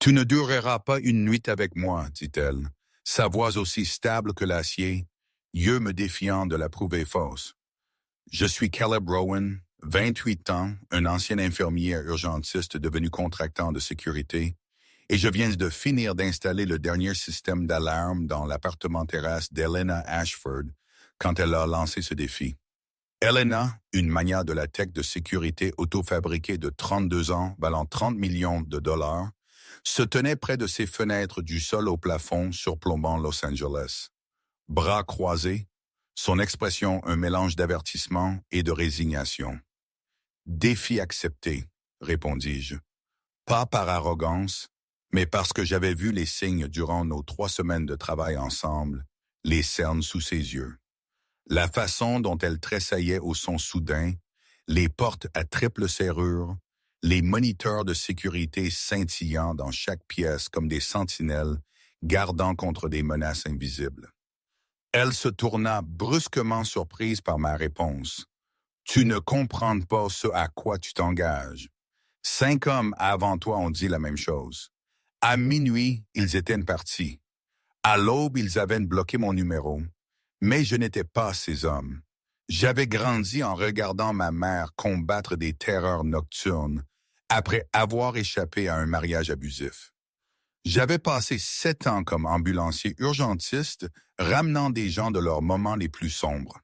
Tu ne dureras pas une nuit avec moi, dit-elle, sa voix aussi stable que l'acier, yeux me défiant de la prouver fausse. Je suis Caleb Rowan, 28 ans, un ancien infirmier urgentiste devenu contractant de sécurité, et je viens de finir d'installer le dernier système d'alarme dans l'appartement terrasse d'Elena Ashford quand elle a lancé ce défi. Elena, une mania de la tech de sécurité auto-fabriquée de 32 ans valant 30 millions de dollars, se tenait près de ses fenêtres du sol au plafond surplombant Los Angeles. Bras croisés, son expression un mélange d'avertissement et de résignation. « Défi accepté », répondis-je. Pas par arrogance, mais parce que j'avais vu les signes durant nos 3 semaines de travail ensemble, les cernes sous ses yeux. La façon dont elle tressaillait au son soudain, les portes à triple serrure, les moniteurs de sécurité scintillant dans chaque pièce comme des sentinelles, gardant contre des menaces invisibles. Elle se tourna brusquement surprise par ma réponse. « Tu ne comprends pas ce à quoi tu t'engages. 5 hommes avant toi ont dit la même chose. À minuit, ils étaient partis. À l'aube, ils avaient bloqué mon numéro. Mais je n'étais pas ces hommes. J'avais grandi en regardant ma mère combattre des terreurs nocturnes après avoir échappé à un mariage abusif. J'avais passé 7 ans comme ambulancier urgentiste, ramenant des gens de leurs moments les plus sombres.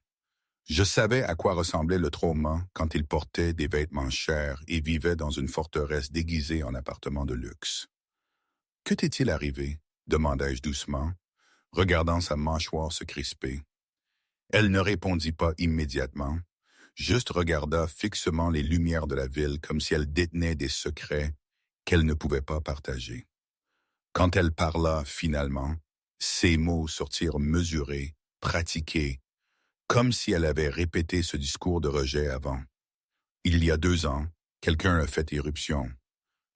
Je savais à quoi ressemblait le trauma quand ils portaient des vêtements chers et vivaient dans une forteresse déguisée en appartement de luxe. « Que t'est-il arrivé ?» demandai-je doucement, regardant sa mâchoire se crisper. Elle ne répondit pas immédiatement, juste regarda fixement les lumières de la ville comme si elle détenait des secrets qu'elle ne pouvait pas partager. Quand elle parla finalement, ses mots sortirent mesurés, pratiqués, comme si elle avait répété ce discours de rejet avant. Il y a 2 ans, quelqu'un a fait éruption.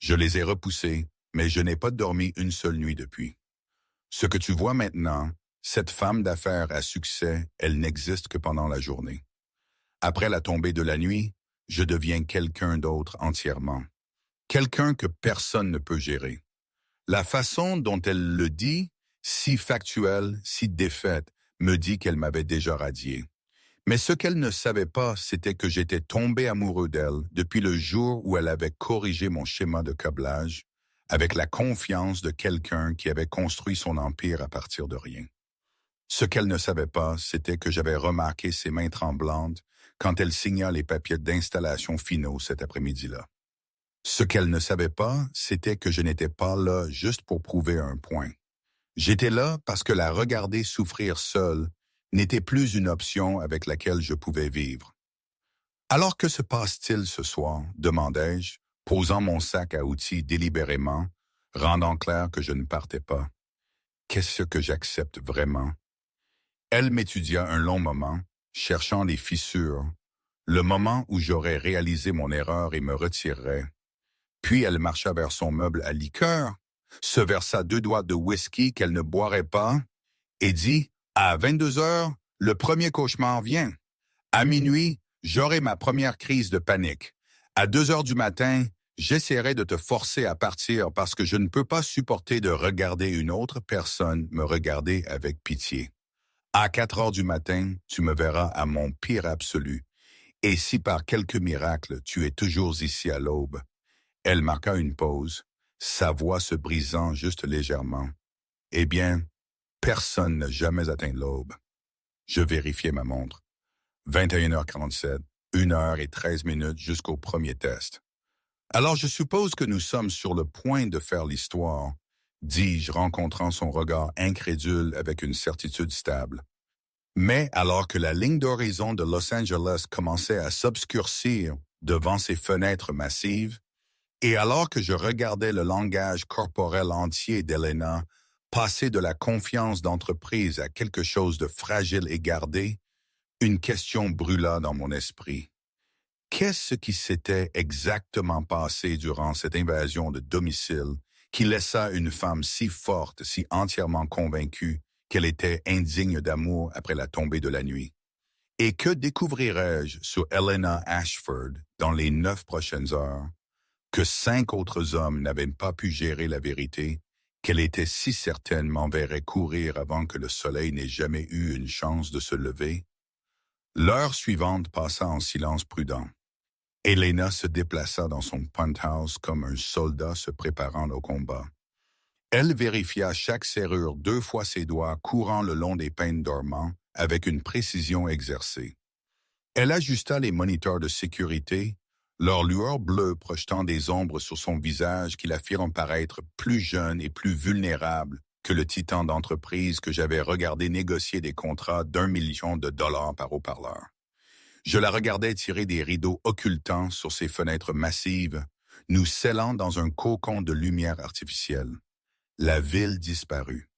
Je les ai repoussés, mais je n'ai pas dormi une seule nuit depuis. Ce que tu vois maintenant, cette femme d'affaires à succès, elle n'existe que pendant la journée. Après la tombée de la nuit, je deviens quelqu'un d'autre entièrement. Quelqu'un que personne ne peut gérer. La façon dont elle le dit, si factuelle, si défaite, me dit qu'elle m'avait déjà radié. Mais ce qu'elle ne savait pas, c'était que j'étais tombé amoureux d'elle depuis le jour où elle avait corrigé mon schéma de câblage avec la confiance de quelqu'un qui avait construit son empire à partir de rien. Ce qu'elle ne savait pas, c'était que j'avais remarqué ses mains tremblantes quand elle signa les papiers d'installation finaux cet après-midi-là. Ce qu'elle ne savait pas, c'était que je n'étais pas là juste pour prouver un point. J'étais là parce que la regarder souffrir seule n'était plus une option avec laquelle je pouvais vivre. « Alors que se passe-t-il ce soir ?» demandai-je, posant mon sac à outils délibérément, rendant clair que je ne partais pas. « Qu'est-ce que j'accepte vraiment ?» Elle m'étudia un long moment, cherchant les fissures, le moment où j'aurais réalisé mon erreur et me retirerais. Puis elle marcha vers son meuble à liqueur, se versa 2 doigts de whisky qu'elle ne boirait pas, et dit « À 22 heures, le premier cauchemar vient. À minuit, j'aurai ma première crise de panique. À 2 heures du matin, j'essaierai de te forcer à partir parce que je ne peux pas supporter de regarder une autre personne me regarder avec pitié. À 4 heures du matin, tu me verras à mon pire absolu. Et si par quelque miracle, tu es toujours ici à l'aube. » Elle marqua une pause, sa voix se brisant juste légèrement. « Eh bien, personne n'a jamais atteint l'aube. » Je vérifiai ma montre. 21h47, 1h13 jusqu'au premier test. « Alors je suppose que nous sommes sur le point de faire l'histoire, » dis-je, rencontrant son regard incrédule avec une certitude stable. Mais alors que la ligne d'horizon de Los Angeles commençait à s'obscurcir devant ses fenêtres massives, et alors que je regardais le langage corporel entier d'Elena passer de la confiance d'entreprise à quelque chose de fragile et gardé, une question brûla dans mon esprit. Qu'est-ce qui s'était exactement passé durant cette invasion de domicile qui laissa une femme si forte, si entièrement convaincue qu'elle était indigne d'amour après la tombée de la nuit? Et que découvrirais-je sur Elena Ashford dans les 9 prochaines heures? que 5 autres hommes n'avaient pas pu gérer la vérité, qu'elle était si certaine m'enverrait courir avant que le soleil n'ait jamais eu une chance de se lever. L'heure suivante passa en silence prudent. Elena se déplaça dans son penthouse comme un soldat se préparant au combat. Elle vérifia chaque serrure 2 fois ses doigts courant le long des pins dormants avec une précision exercée. Elle ajusta les moniteurs de sécurité, leur lueur bleue projetant des ombres sur son visage qui la firent paraître plus jeune et plus vulnérable que le titan d'entreprise que j'avais regardé négocier des contrats d'1 million de dollars par haut-parleur. Je la regardais tirer des rideaux occultants sur ses fenêtres massives, nous scellant dans un cocon de lumière artificielle. La ville disparut.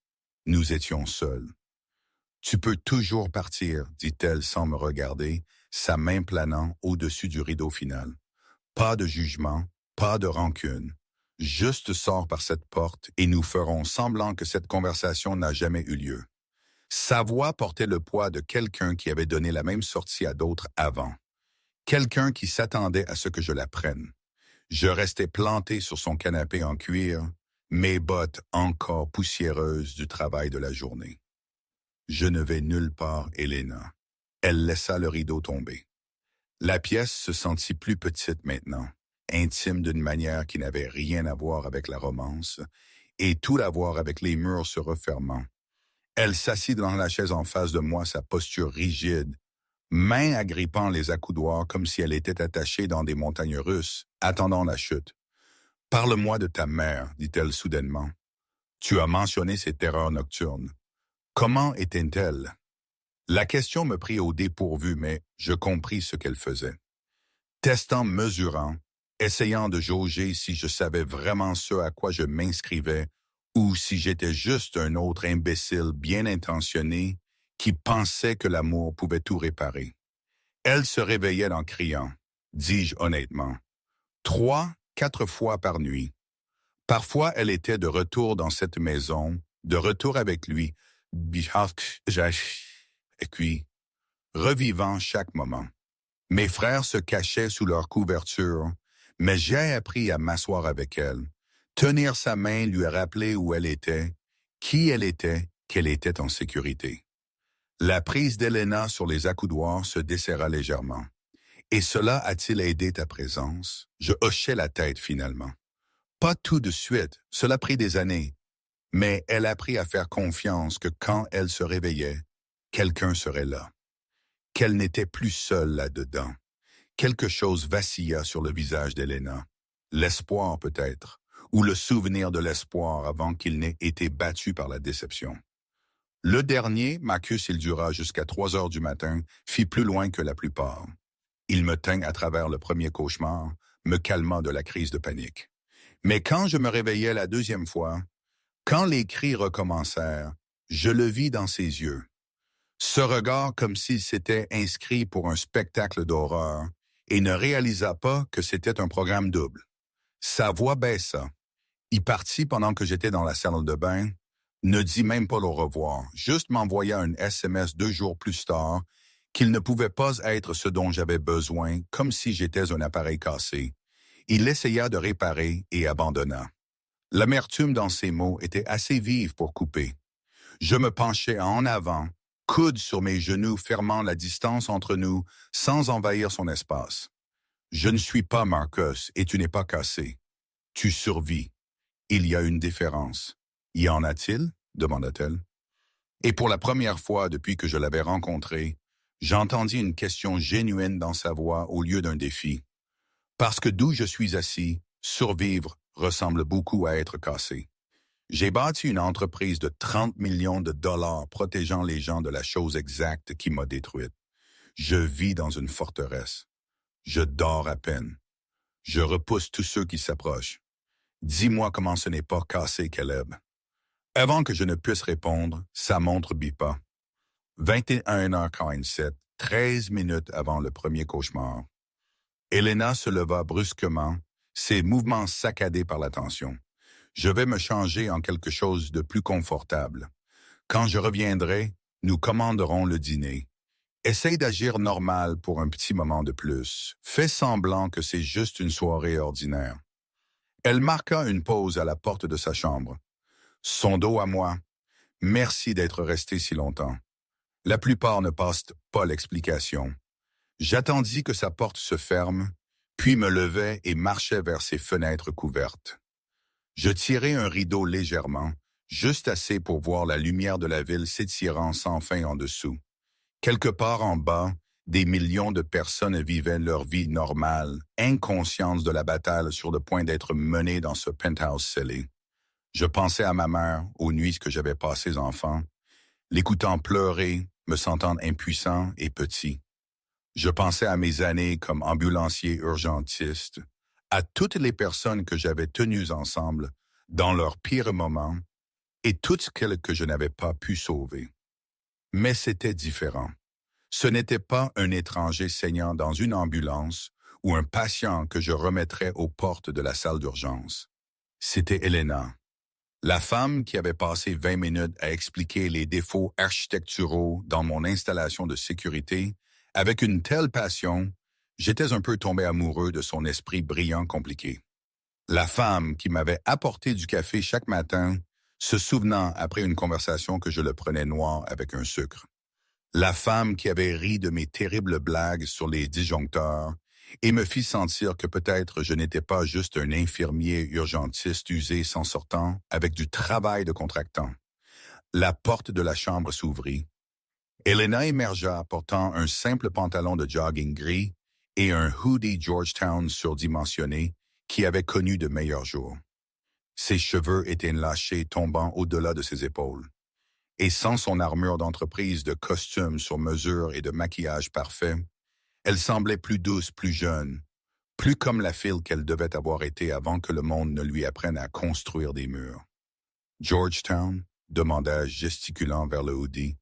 Nous étions seuls. « Tu peux toujours partir, dit-elle sans me regarder, sa main planant au-dessus du rideau final. Pas de jugement, pas de rancune. Juste sors par cette porte et nous ferons semblant que cette conversation n'a jamais eu lieu. » Sa voix portait le poids de quelqu'un qui avait donné la même sortie à d'autres avant. Quelqu'un qui s'attendait à ce que je la prenne. Je restais planté sur son canapé en cuir, mes bottes encore poussiéreuses du travail de la journée. Je ne vais nulle part, Elena. Elle laissa le rideau tomber. La pièce se sentit plus petite maintenant, intime d'une manière qui n'avait rien à voir avec la romance, et tout à voir avec les murs se refermant. Elle s'assit dans la chaise en face de moi, sa posture rigide, mains agrippant les accoudoirs comme si elle était attachée dans des montagnes russes, attendant la chute. « Parle-moi de ta mère, dit-elle soudainement. Tu as mentionné ses terreurs nocturnes. Comment étaient-elles? » La question me prit au dépourvu, mais je compris ce qu'elle faisait. Testant, mesurant, essayant de jauger si je savais vraiment ce à quoi je m'inscrivais ou si j'étais juste un autre imbécile bien intentionné qui pensait que l'amour pouvait tout réparer. Elle se réveillait en criant, dis-je honnêtement, 3, 4 fois par nuit. Parfois, elle était de retour dans cette maison, de retour avec lui, et puis, revivant chaque moment. Mes frères se cachaient sous leur couverture, mais j'ai appris à m'asseoir avec elle. Tenir sa main lui rappeler où elle était, qui elle était, qu'elle était en sécurité. La prise d'Elena sur les accoudoirs se desserra légèrement. Et cela a-t-il aidé ta présence? Je hochai la tête finalement. Pas tout de suite, cela prit des années. Mais elle apprit à faire confiance que quand elle se réveillait, quelqu'un serait là. Qu'elle n'était plus seule là-dedans. Quelque chose vacilla sur le visage d'Elena. L'espoir peut-être, ou le souvenir de l'espoir avant qu'il n'ait été battu par la déception. Le dernier, Marcus, il dura jusqu'à 3 heures du matin, fit plus loin que la plupart. Il me tint à travers le premier cauchemar, me calmant de la crise de panique. Mais quand je me réveillai la deuxième fois, quand les cris recommencèrent, je le vis dans ses yeux. Ce regard comme s'il s'était inscrit pour un spectacle d'horreur et ne réalisa pas que c'était un programme double. Sa voix baissa. Il partit pendant que j'étais dans la salle de bain, ne dit même pas le revoir, juste m'envoya un SMS 2 jours plus tard qu'il ne pouvait pas être ce dont j'avais besoin, comme si j'étais un appareil cassé. Il essaya de réparer et abandonna. L'amertume dans ses mots était assez vive pour couper. Je me penchai en avant, coude sur mes genoux fermant la distance entre nous sans envahir son espace. « Je ne suis pas Marcus et tu n'es pas cassé. Tu survis. Il y a une différence. »« Y en a-t-il? » demanda-t-elle. Et pour la première fois depuis que je l'avais rencontré, j'entendis une question génuine dans sa voix au lieu d'un défi. Parce que d'où je suis assis, survivre ressemble beaucoup à être cassé. J'ai bâti une entreprise de 30 millions de dollars protégeant les gens de la chose exacte qui m'a détruite. Je vis dans une forteresse. Je dors à peine. Je repousse tous ceux qui s'approchent. Dis-moi comment ce n'est pas cassé, Caleb. Avant que je ne puisse répondre, sa montre bipa. 21h47, 13 minutes avant le premier cauchemar. Elena se leva brusquement, ses mouvements saccadés par la tension. Je vais me changer en quelque chose de plus confortable. Quand je reviendrai, nous commanderons le dîner. Essaye d'agir normal pour un petit moment de plus. Fais semblant que c'est juste une soirée ordinaire. Elle marqua une pause à la porte de sa chambre. Son dos à moi. Merci d'être resté si longtemps. La plupart ne passent pas l'explication. J'attendis que sa porte se ferme, puis me levai et marchai vers ses fenêtres couvertes. Je tirai un rideau légèrement, juste assez pour voir la lumière de la ville s'étirant sans fin en dessous. Quelque part en bas, des millions de personnes vivaient leur vie normale, inconscientes de la bataille sur le point d'être menée dans ce penthouse scellé. Je pensais à ma mère, aux nuits que j'avais passées enfant, l'écoutant pleurer, me sentant impuissant et petit. Je pensais à mes années comme ambulancier urgentiste, à toutes les personnes que j'avais tenues ensemble dans leurs pires moments et toutes celles que je n'avais pas pu sauver. Mais c'était différent. Ce n'était pas un étranger saignant dans une ambulance ou un patient que je remettrais aux portes de la salle d'urgence. C'était Elena, la femme qui avait passé 20 minutes à expliquer les défauts architecturaux dans mon installation de sécurité avec une telle passion, j'étais un peu tombé amoureux de son esprit brillant compliqué. La femme qui m'avait apporté du café chaque matin, se souvenant après une conversation que je le prenais noir avec un sucre. La femme qui avait ri de mes terribles blagues sur les disjoncteurs et me fit sentir que peut-être je n'étais pas juste un infirmier urgentiste usé s'en sortant avec du travail de contractant. La porte de la chambre s'ouvrit. Elena émergea portant un simple pantalon de jogging gris et un hoodie Georgetown surdimensionné qui avait connu de meilleurs jours. Ses cheveux étaient lâchés tombant au-delà de ses épaules. Et sans son armure d'entreprise de costume sur mesure et de maquillage parfait, elle semblait plus douce, plus jeune, plus comme la fille qu'elle devait avoir été avant que le monde ne lui apprenne à construire des murs. Georgetown, demanda-je gesticulant vers le hoodie.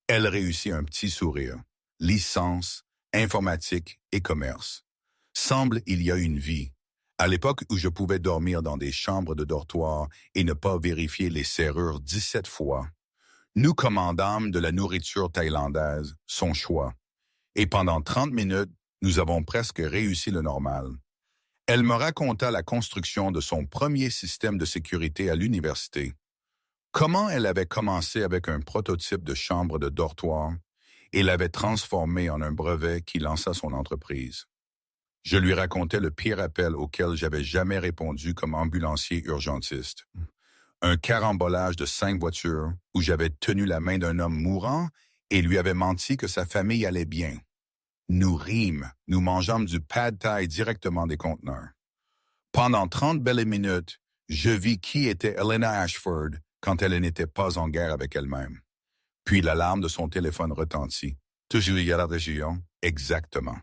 Elle réussit un petit sourire. Licence, informatique et commerce. Semble il y a une vie. À l'époque où je pouvais dormir dans des chambres de dortoir et ne pas vérifier les serrures 17 fois, nous commandâmes de la nourriture thaïlandaise, son choix. Et pendant 30 minutes, nous avons presque réussi le normal. Elle me raconta la construction de son premier système de sécurité à l'université. Comment elle avait commencé avec un prototype de chambre de dortoir et l'avait transformé en un brevet qui lança son entreprise. Je lui racontais le pire appel auquel j'avais jamais répondu comme ambulancier urgentiste. Un carambolage de 5 voitures où j'avais tenu la main d'un homme mourant et lui avais menti que sa famille allait bien. Nous rîmes, nous mangeâmes du pad thai directement des conteneurs. Pendant 30 belles minutes, je vis qui était Elena Ashford quand elle n'était pas en guerre avec elle-même. Puis l'alarme de son téléphone retentit. Toujours y a la région, exactement.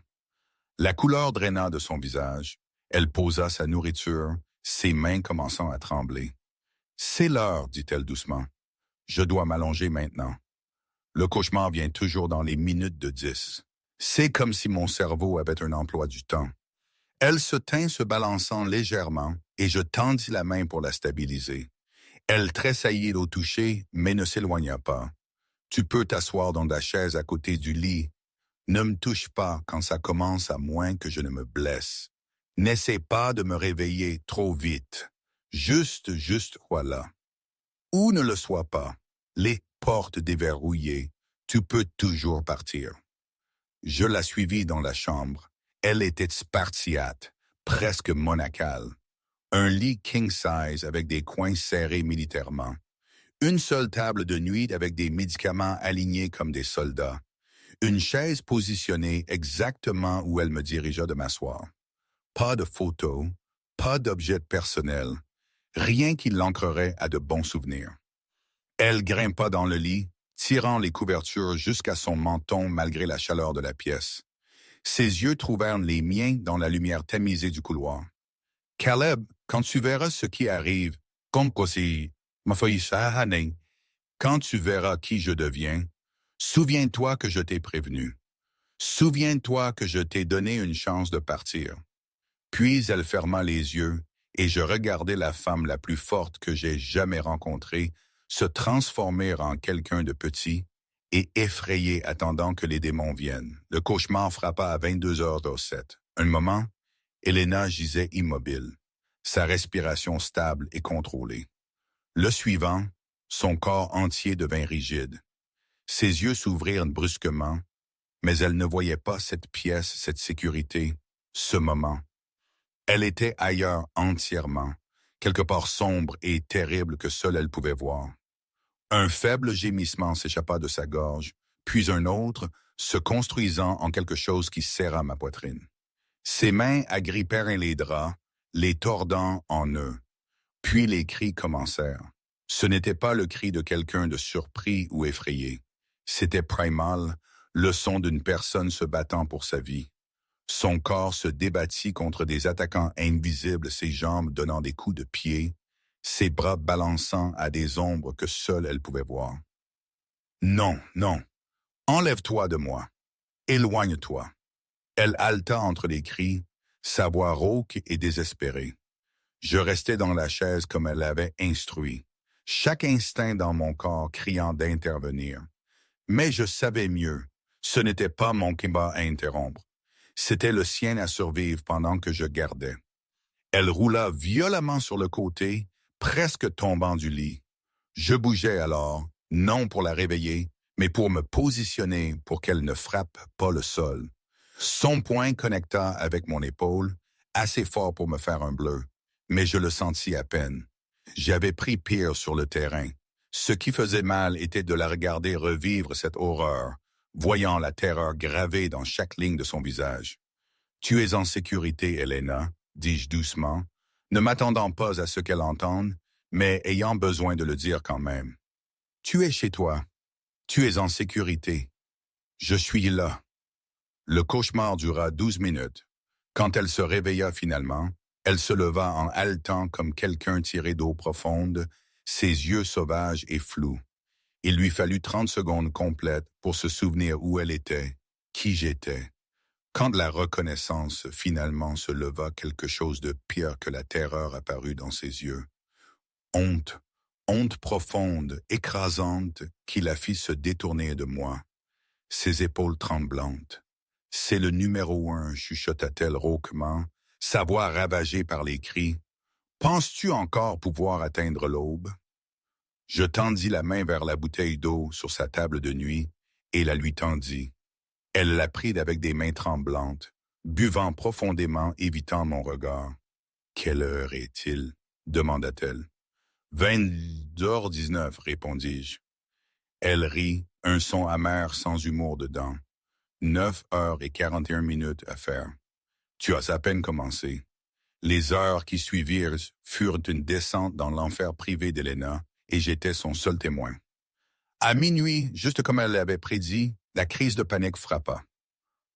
La couleur draina de son visage. Elle posa sa nourriture, ses mains commençant à trembler. « C'est l'heure, dit-elle doucement. Je dois m'allonger maintenant. Le cauchemar vient toujours dans les minutes de 10. C'est comme si mon cerveau avait un emploi du temps. » Elle se tint se balançant légèrement et je tendis la main pour la stabiliser. Elle tressaillit au toucher, mais ne s'éloigna pas. « Tu peux t'asseoir dans la chaise à côté du lit. Ne me touche pas quand ça commence à moins que je ne me blesse. N'essaie pas de me réveiller trop vite. Juste, voilà. Ou ne le sois pas. Les portes déverrouillées. Tu peux toujours partir. » Je la suivis dans la chambre. Elle était spartiate, presque monacale. Un lit king-size avec des coins serrés militairement. Une seule table de nuit avec des médicaments alignés comme des soldats. Une chaise positionnée exactement où elle me dirigea de m'asseoir. Pas de photos, pas d'objets personnels, rien qui l'ancrerait à de bons souvenirs. Elle grimpa dans le lit, tirant les couvertures jusqu'à son menton malgré la chaleur de la pièce. Ses yeux trouvèrent les miens dans la lumière tamisée du couloir. « Caleb, quand tu verras ce qui arrive, comme si ma fille Sahané, quand tu verras qui je deviens, souviens-toi que je t'ai prévenu. Souviens-toi que je t'ai donné une chance de partir. » Puis elle ferma les yeux et je regardai la femme la plus forte que j'ai jamais rencontrée se transformer en quelqu'un de petit et effrayé attendant que les démons viennent. Le cauchemar frappa à 22h07. Un moment, Elena gisait immobile. sa respiration stable et contrôlée. Le suivant, son corps entier devint rigide. Ses yeux s'ouvrirent brusquement, mais elle ne voyait pas cette pièce, cette sécurité, ce moment. Elle était ailleurs entièrement, quelque part sombre et terrible que seule elle pouvait voir. Un faible gémissement s'échappa de sa gorge, puis un autre, se construisant en quelque chose qui serra ma poitrine. Ses mains agrippèrent les draps, les tordant en nœuds. Puis les cris commencèrent. Ce n'était pas le cri de quelqu'un de surpris ou effrayé. C'était primal, le son d'une personne se battant pour sa vie. Son corps se débattit contre des attaquants invisibles, ses jambes donnant des coups de pied, ses bras balançant à des ombres que seule elle pouvait voir. Non, non, enlève-toi de moi, éloigne-toi. Elle haleta entre les cris, sa voix rauque et désespérée. Je restais dans la chaise comme elle l'avait instruit, chaque instinct dans mon corps criant d'intervenir. Mais je savais mieux, ce n'était pas mon combat à interrompre. C'était le sien à survivre pendant que je gardais. Elle roula violemment sur le côté, presque tombant du lit. Je bougeais alors, non pour la réveiller, mais pour me positionner pour qu'elle ne frappe pas le sol. Son poing connecta avec mon épaule, assez fort pour me faire un bleu, mais je le sentis à peine. J'avais pris pire sur le terrain. Ce qui faisait mal était de la regarder revivre cette horreur, voyant la terreur gravée dans chaque ligne de son visage. « Tu es en sécurité, Elena », dis-je doucement, ne m'attendant pas à ce qu'elle entende, mais ayant besoin de le dire quand même. « Tu es chez toi. Tu es en sécurité. Je suis là. » Le cauchemar dura 12 minutes. Quand elle se réveilla finalement, elle se leva en haletant comme quelqu'un tiré d'eau profonde, ses yeux sauvages et flous. Il lui fallut 30 secondes complètes pour se souvenir où elle était, qui j'étais. Quand de la reconnaissance finalement se leva, quelque chose de pire que la terreur apparut dans ses yeux. Honte, honte profonde, écrasante, qui la fit se détourner de moi, ses épaules tremblantes. « C'est le numéro 1, chuchota-t-elle rauquement, sa voix ravagée par les cris. « Penses-tu encore pouvoir atteindre l'aube? » Je tendis la main vers la bouteille d'eau sur sa table de nuit et la lui tendis. Elle la prit avec des mains tremblantes, buvant profondément, évitant mon regard. « Quelle heure est-il? » demanda-t-elle. « 22h19, répondis-je. Elle rit, un son amer sans humour dedans. 9h41 à faire. Tu as à peine commencé. Les heures qui suivirent furent une descente dans l'enfer privé d'Elena, et j'étais son seul témoin. À minuit, juste comme elle l'avait prédit, la crise de panique frappa.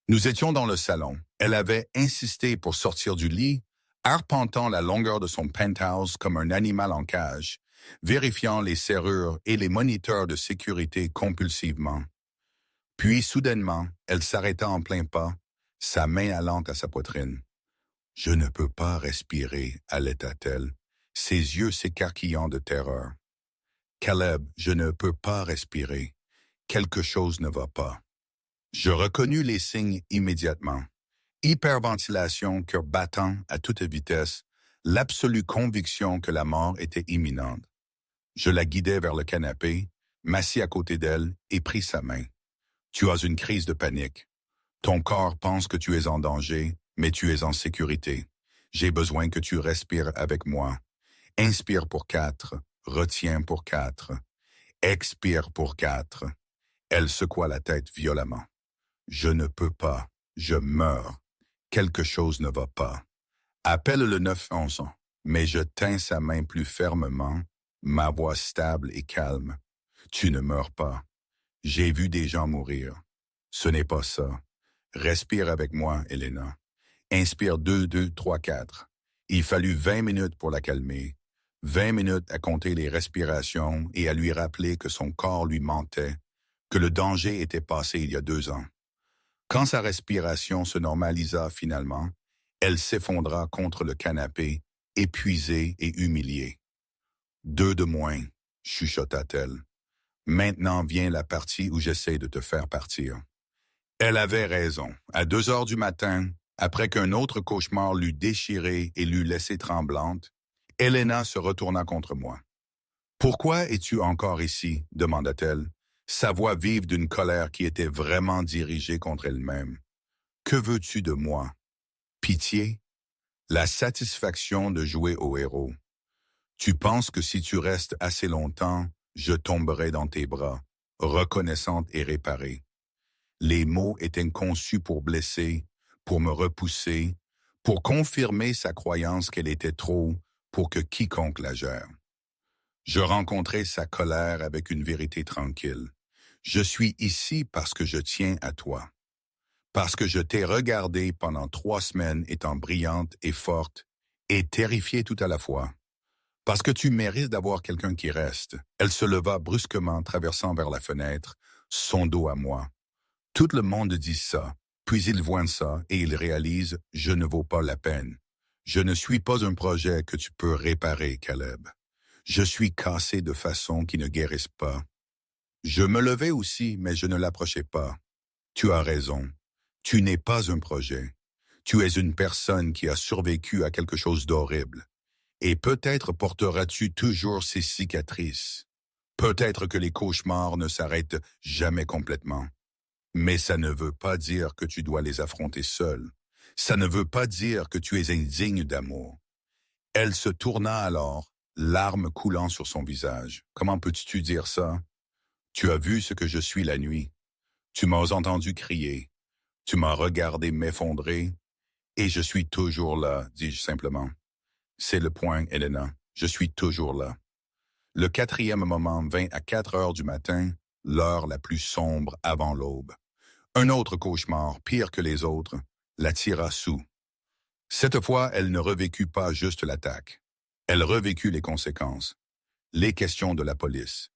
Nous étions dans le salon. Elle avait insisté pour sortir du lit, arpentant la longueur de son penthouse comme un animal en cage, vérifiant les serrures et les moniteurs de sécurité compulsivement. Puis, soudainement, elle s'arrêta en plein pas, sa main allante à sa poitrine. « Je ne peux pas respirer », allaita-t-elle, ses yeux s'écarquillant de terreur. « Caleb, je ne peux pas respirer. Quelque chose ne va pas. » Je reconnus les signes immédiatement. Hyperventilation, cœur battant à toute vitesse, l'absolue conviction que la mort était imminente. Je la guidai vers le canapé, m'assis à côté d'elle et pris sa main. « Tu as une crise de panique. Ton corps pense que tu es en danger, mais tu es en sécurité. J'ai besoin que tu respires avec moi. Inspire pour 4, retiens pour 4, expire pour 4. » Elle secoua la tête violemment. « Je ne peux pas, je meurs. Quelque chose ne va pas. » Appelle le 911, mais je tins sa main plus fermement, ma voix stable et calme. « Tu ne meurs pas. J'ai vu des gens mourir. Ce n'est pas ça. Respire avec moi, Elena. Inspire 2, 2, 3, 4. Il fallut 20 minutes pour la calmer. 20 minutes à compter les respirations et à lui rappeler que son corps lui mentait, que le danger était passé il y a 2 ans. Quand sa respiration se normalisa finalement, elle s'effondra contre le canapé, épuisée et humiliée. « 2 de moins, » chuchota-t-elle. « Maintenant vient la partie où j'essaie de te faire partir. » Elle avait raison. À 2 heures du matin, Après qu'un autre cauchemar l'eut déchirée et l'eut laissée tremblante, Helena se retourna contre moi. « Pourquoi es-tu encore ici ?» demanda-t-elle, sa voix vive d'une colère qui était vraiment dirigée contre elle-même. « Que veux-tu de moi? Pitié? La satisfaction de jouer au héros. Tu penses que si tu restes assez longtemps, je tomberai dans tes bras, reconnaissante et réparée. » Les mots étaient conçus pour blesser, pour me repousser, pour confirmer sa croyance qu'elle était trop pour que quiconque la gère. Je rencontrai sa colère avec une vérité tranquille. Je suis ici parce que je tiens à toi. Parce que je t'ai regardé pendant 3 semaines étant brillante et forte et terrifiée tout à la fois. Parce que tu mérites d'avoir quelqu'un qui reste. Elle se leva brusquement, traversant vers la fenêtre, son dos à moi. Tout le monde dit ça, puis il voit ça et il réalise « je ne vaux pas la peine ». Je ne suis pas un projet que tu peux réparer, Caleb. Je suis cassé de façon qui ne guérisse pas. Je me levai aussi, mais je ne l'approchai pas. Tu as raison. Tu n'es pas un projet. Tu es une personne qui a survécu à quelque chose d'horrible. Et peut-être porteras-tu toujours ces cicatrices. Peut-être que les cauchemars ne s'arrêtent jamais complètement. Mais ça ne veut pas dire que tu dois les affronter seul. Ça ne veut pas dire que tu es indigne d'amour. Elle se tourna alors, larmes coulant sur son visage. Comment peux-tu dire ça? Tu as vu ce que je suis la nuit. Tu m'as entendu crier. Tu m'as regardé m'effondrer. Et je suis toujours là, dis-je simplement. C'est le point, Helena. Je suis toujours là. Le 4e moment vint à 4 heures du matin, l'heure la plus sombre avant l'aube. Un autre cauchemar, pire que les autres, la tira sous. Cette fois, elle ne revécut pas juste l'attaque. Elle revécut les conséquences. Les questions de la police.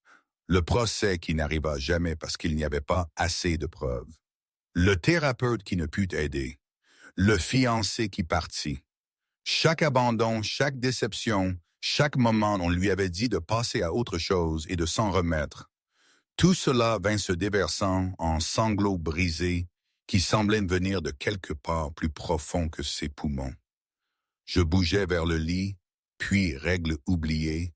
Le procès qui n'arriva jamais parce qu'il n'y avait pas assez de preuves. Le thérapeute qui ne put aider. Le fiancé qui partit. Chaque abandon, chaque déception, chaque moment on lui avait dit de passer à autre chose et de s'en remettre. Tout cela vint se déversant en sanglots brisés qui semblaient venir de quelque part plus profond que ses poumons. Je bougeais vers le lit, puis règle oubliée,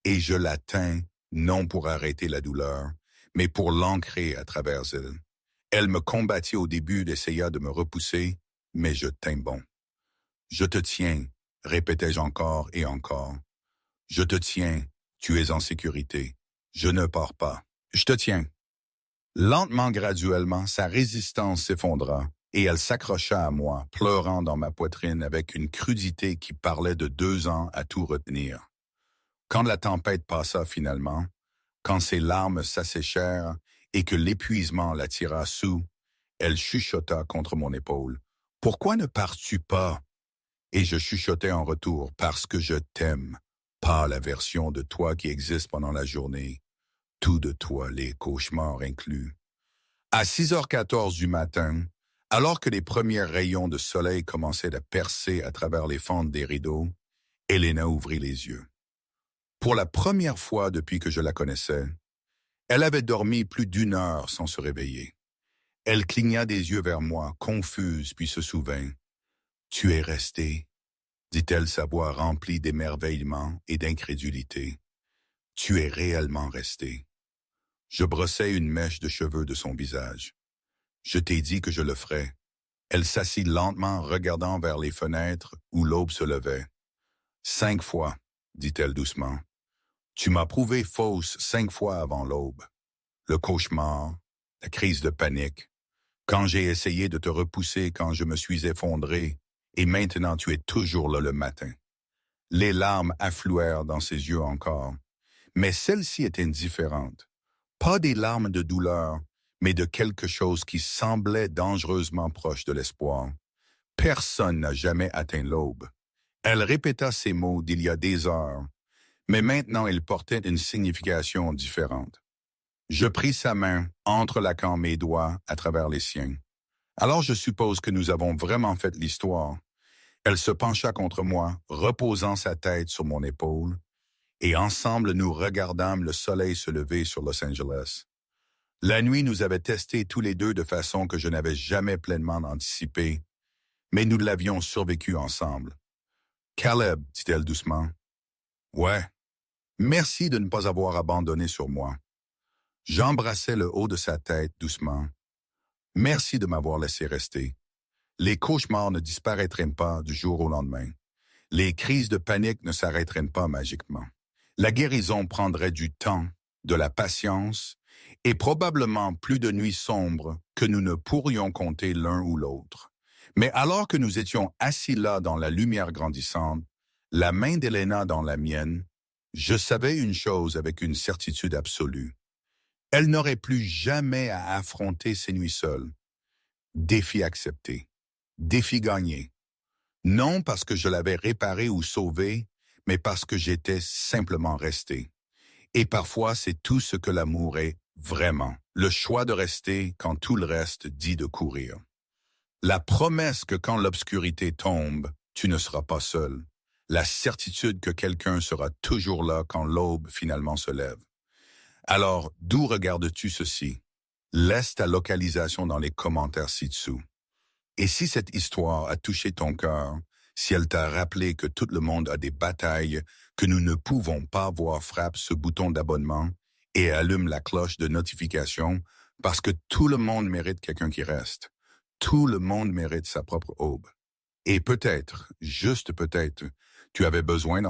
et je la tins, non pour arrêter la douleur, mais pour l'ancrer à travers elle. Elle me combattit au début, essaya de me repousser, mais je tins bon. Je te tiens, répétai-je encore et encore. Je te tiens, tu es en sécurité. Je ne pars pas. Je te tiens. Lentement, graduellement, sa résistance s'effondra et elle s'accrocha à moi, pleurant dans ma poitrine avec une crudité qui parlait de 2 ans à tout retenir. Quand la tempête passa finalement, quand ses larmes s'asséchèrent et que l'épuisement la tira sous, elle chuchota contre mon épaule. « Pourquoi ne pars-tu pas? » Et je chuchotais en retour, « Parce que je t'aime, pas la version de toi qui existe pendant la journée. Tout de toi, les cauchemars inclus. » À 6h14 du matin, alors que les premiers rayons de soleil commençaient à percer à travers les fentes des rideaux, Helena ouvrit les yeux. Pour la première fois depuis que je la connaissais, elle avait dormi plus d'1 heure sans se réveiller. Elle cligna des yeux vers moi, confuse, puis se souvint. « Tu es resté, » dit-elle, sa voix remplie d'émerveillement et d'incrédulité. « Tu es réellement resté. » Je brossai une mèche de cheveux de son visage. « Je t'ai dit que je le ferais. » Elle s'assit lentement, regardant vers les fenêtres où l'aube se levait. « 5 fois, » dit-elle doucement. « Tu m'as prouvé fausse 5 fois avant l'aube. Le cauchemar, la crise de panique, quand j'ai essayé de te repousser quand je me suis effondré, et maintenant tu es toujours là le matin. » Les larmes affluèrent dans ses yeux encore, mais celle-ci était différente. Pas des larmes de douleur, mais de quelque chose qui semblait dangereusement proche de l'espoir. Personne n'a jamais atteint l'aube. Elle répéta ces mots d'il y a des heures, mais maintenant ils portaient une signification différente. Je pris sa main, entrelaquant mes doigts à travers les siens. Alors je suppose que nous avons vraiment fait l'histoire. Elle se pencha contre moi, reposant sa tête sur mon épaule, et ensemble nous regardâmes le soleil se lever sur Los Angeles. La nuit nous avait testés tous les deux de façon que je n'avais jamais pleinement anticipée, mais nous l'avions survécu ensemble. Caleb, dit-elle doucement. Ouais, merci de ne pas avoir abandonné sur moi. J'embrassai le haut de sa tête doucement. Merci de m'avoir laissé rester. Les cauchemars ne disparaîtraient pas du jour au lendemain. Les crises de panique ne s'arrêteraient pas magiquement. La guérison prendrait du temps, de la patience et probablement plus de nuits sombres que nous ne pourrions compter l'un ou l'autre. Mais alors que nous étions assis là dans la lumière grandissante, la main d'Elena dans la mienne, je savais une chose avec une certitude absolue. Elle n'aurait plus jamais à affronter ces nuits seules. Défi accepté. Défi gagné. Non parce que je l'avais réparé ou sauvé, mais parce que j'étais simplement resté. Et parfois, c'est tout ce que l'amour est vraiment. Le choix de rester quand tout le reste dit de courir. La promesse que quand l'obscurité tombe, tu ne seras pas seul. La certitude que quelqu'un sera toujours là quand l'aube finalement se lève. Alors, d'où regardes-tu ceci? Laisse ta localisation dans les commentaires ci-dessous. Et si cette histoire a touché ton cœur, si elle t'a rappelé que tout le monde a des batailles, que nous ne pouvons pas voir, frappe ce bouton d'abonnement et allume la cloche de notification parce que tout le monde mérite quelqu'un qui reste. Tout le monde mérite sa propre aube. Et peut-être, juste peut-être, tu avais besoin d'entendre